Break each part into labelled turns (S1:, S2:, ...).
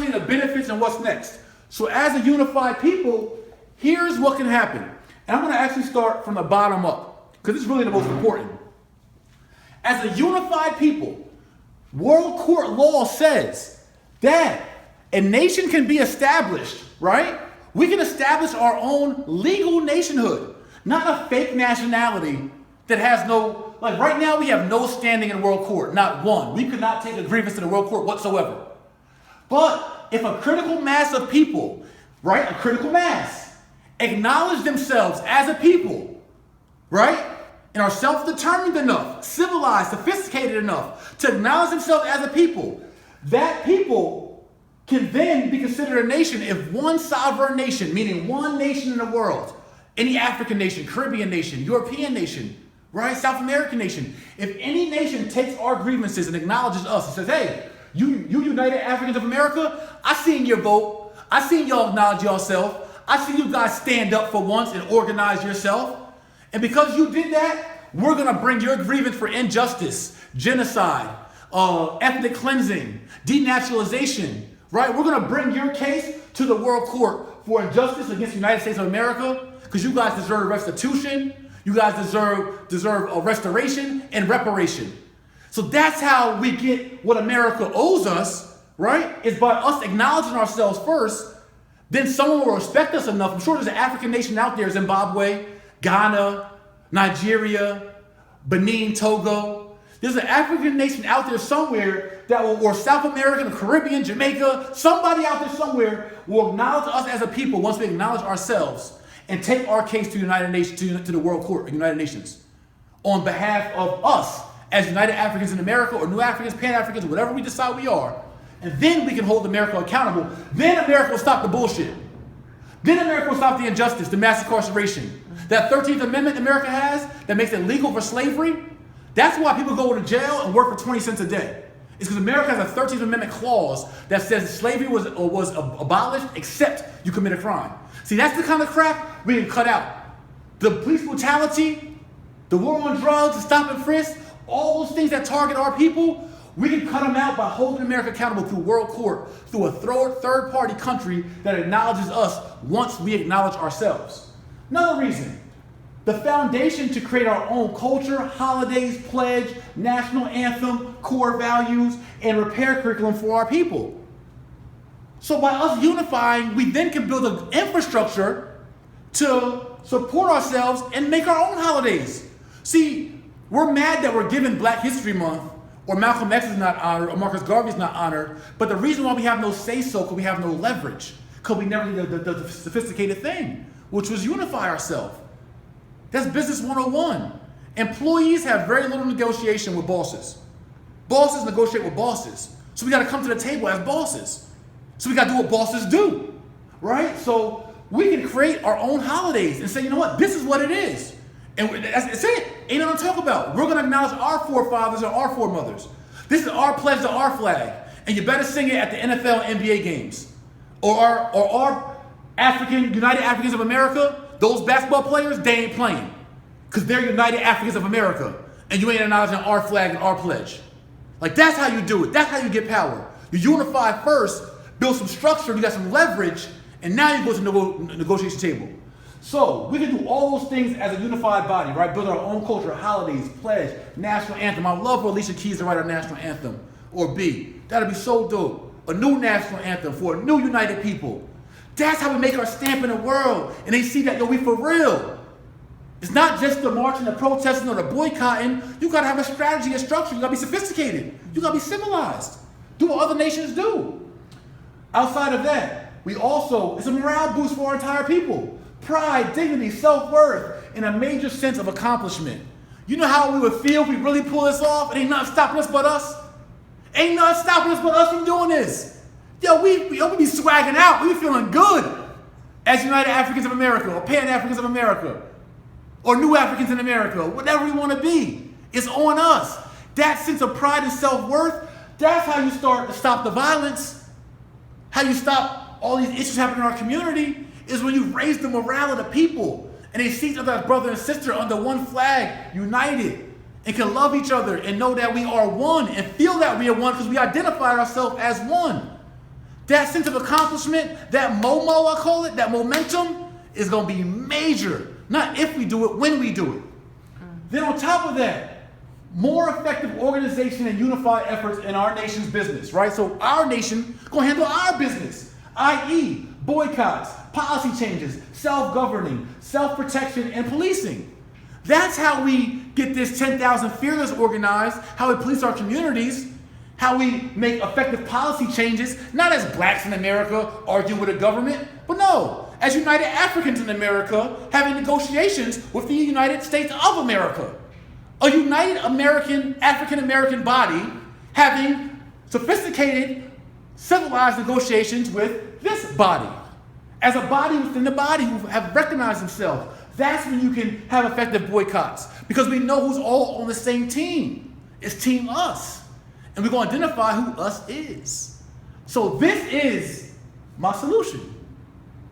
S1: tell you the benefits and what's next. So as a unified people, here's what can happen. And I'm going to actually start from the bottom up, because this is really the most important. As a unified people, world court law says that a nation can be established, right? We can establish our own legal nationhood, not a fake nationality that has no, like right now we have no standing in world court, not one. We could not take a grievance to the world court whatsoever. But if a critical mass of people, right, a critical mass, acknowledge themselves as a people, right, and are self-determined enough, civilized, sophisticated enough to acknowledge themselves as a people, that people can then be considered a nation if one sovereign nation, meaning one nation in the world, any African nation, Caribbean nation, European nation, right, South American nation, if any nation takes our grievances and acknowledges us and says, hey, you United Africans of America, I seen your vote. I seen y'all acknowledge yourself. I seen you guys stand up for once and organize yourself. And because you did that, we're going to bring your grievance for injustice, genocide, ethnic cleansing, denaturalization, right? We're going to bring your case to the world court for injustice against the United States of America because you guys deserve restitution. You guys deserve a restoration and reparation. So that's how we get what America owes us, right? Is by us acknowledging ourselves first. Then someone will respect us enough. I'm sure there's an African nation out there, Zimbabwe, Ghana, Nigeria, Benin, Togo. There's an African nation out there somewhere that will, or South American, or Caribbean, Jamaica, somebody out there somewhere will acknowledge us as a people once we acknowledge ourselves and take our case to United Nations, to the World Court, United Nations, on behalf of us as United Africans in America, or New Africans, Pan-Africans, whatever we decide we are. And then we can hold America accountable. Then America will stop the bullshit. Then America will stop the injustice, the mass incarceration. That 13th Amendment America has that makes it legal for slavery, that's why people go to jail and work for 20 cents a day. It's because America has a 13th Amendment clause that says slavery was abolished except you commit a crime. See, that's the kind of crap we can cut out. The police brutality, the war on drugs, the stop and frisk, all those things that target our people, we can cut them out by holding America accountable through world court, through a third-party country that acknowledges us once we acknowledge ourselves. Another reason, the foundation to create our own culture, holidays, pledge, national anthem, core values, and repair curriculum for our people. So by us unifying, we then can build an infrastructure to support ourselves and make our own holidays. See, we're mad that we're given Black History Month, or Malcolm X is not honored, or Marcus Garvey is not honored, but the reason why we have no say-so, because we have no leverage, because we never did the sophisticated thing, which was unify ourselves. That's business 101. Employees have very little negotiation with bosses. Bosses negotiate with bosses. So we got to come to the table as bosses. So we got to do what bosses do, right? So we can create our own holidays and say, you know what, this is what it is. And that's it. Ain't nothing to talk about. We're going to acknowledge our forefathers and our foremothers. This is our pledge to our flag. And you better sing it at the NFL and NBA games. Or our United Africans of America, those basketball players, they ain't playing. Because they're United Africans of America. And you ain't acknowledging our flag and our pledge. Like, that's how you do it. That's how you get power. You unify first, build some structure, you got some leverage, and now you go to the negotiation table. So we can do all those things as a unified body, right? Build our own culture, holidays, pledge, national anthem. I love for Alicia Keys to write our national anthem, or B. That'd be so dope. A new national anthem for a new united people. That's how we make our stamp in the world. And they see that, yo, we for real. It's not just the marching, the protesting, or the boycotting. You gotta have a strategy and structure. You gotta be sophisticated. You gotta be civilized. Do what other nations do. Outside of that, it's a morale boost for our entire people. Pride, dignity, self-worth, and a major sense of accomplishment. You know how we would feel if we really pull this off? It ain't nothing stopping us but us. Ain't nothing stopping us but us from doing this. Yo, we be swagging out. We be feeling good as United Africans of America, or Pan-Africans of America, or New Africans in America, whatever we want to be. It's on us. That sense of pride and self-worth, that's how you start to stop the violence. How you stop all these issues happening in our community is when you raise the morale of the people and they see each other as brother and sister under one flag, united, and can love each other and know that we are one and feel that we are one because we identify ourselves as one. that sense of accomplishment, that MOMO, I call it, that momentum, is going to be major. Not if we do it, when we do it. Then on top of that, more effective organization and unified efforts in our nation's business, right? So our nation is going to handle our business, i.e. boycotts, policy changes, self-governing, self-protection, and policing. That's how we get this 10,000 Fearless organized, how we police our communities, how we make effective policy changes, not as blacks in America arguing with the government, but no, as United Africans in America having negotiations with the United States of America. A united African-American body having sophisticated, civilized negotiations with this body. As a body within the body who have recognized themselves, that's when you can have effective boycotts. Because we know who's all on the same team. It's Team Us. And we're going to identify who us is. So this is my solution.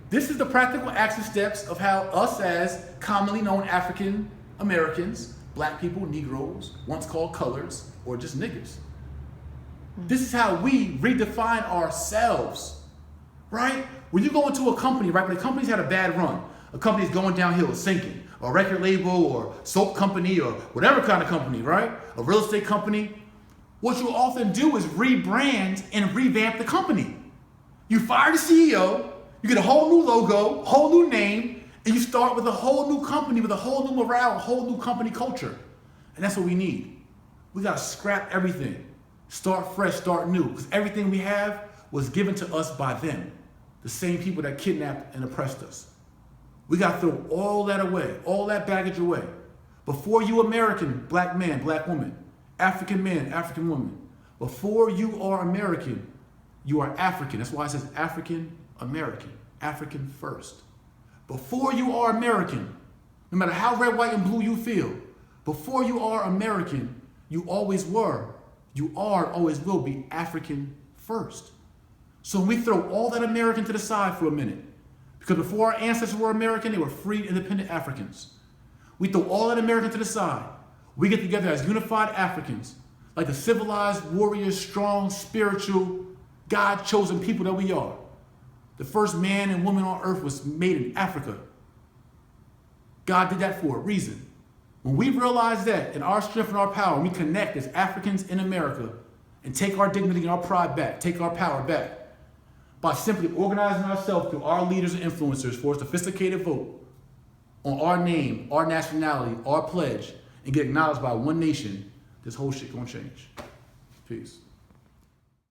S1: This is the practical action steps of how us as commonly known African Americans, black people, Negroes, once called colors, or just niggers. This is how we redefine ourselves, right? When you go into a company, right, when a company's had a bad run, a company's going downhill, it's sinking, or a record label, or soap company, or whatever kind of company, right? A real estate company. What you often do is rebrand and revamp the company. You fire the CEO, you get a whole new logo, whole new name, and you start with a whole new company, with a whole new morale, a whole new company culture. And that's what we need. We gotta scrap everything. Start fresh, start new, because everything we have was given to us by them, the same people that kidnapped and oppressed us. We gotta throw all that away, all that baggage away. Before you American, black man, black woman, African man, African woman, before you are American, you are African. That's why it says African American, African first. Before you are American, no matter how red, white, and blue you feel, before you are American, you always were, you are, always will be African first. So when we throw all that American to the side for a minute, because before our ancestors were American, they were free, independent Africans. We throw all that American to the side. We get together as unified Africans, like the civilized, warriors, strong, spiritual, God-chosen people that we are. The first man and woman on earth was made in Africa. God did that for a reason. When we realize that in our strength and our power, we connect as Africans in America and take our dignity and our pride back, take our power back, by simply organizing ourselves through our leaders and influencers for a sophisticated vote on our name, our nationality, our pledge, and get acknowledged by one nation, this whole shit gonna change. Peace.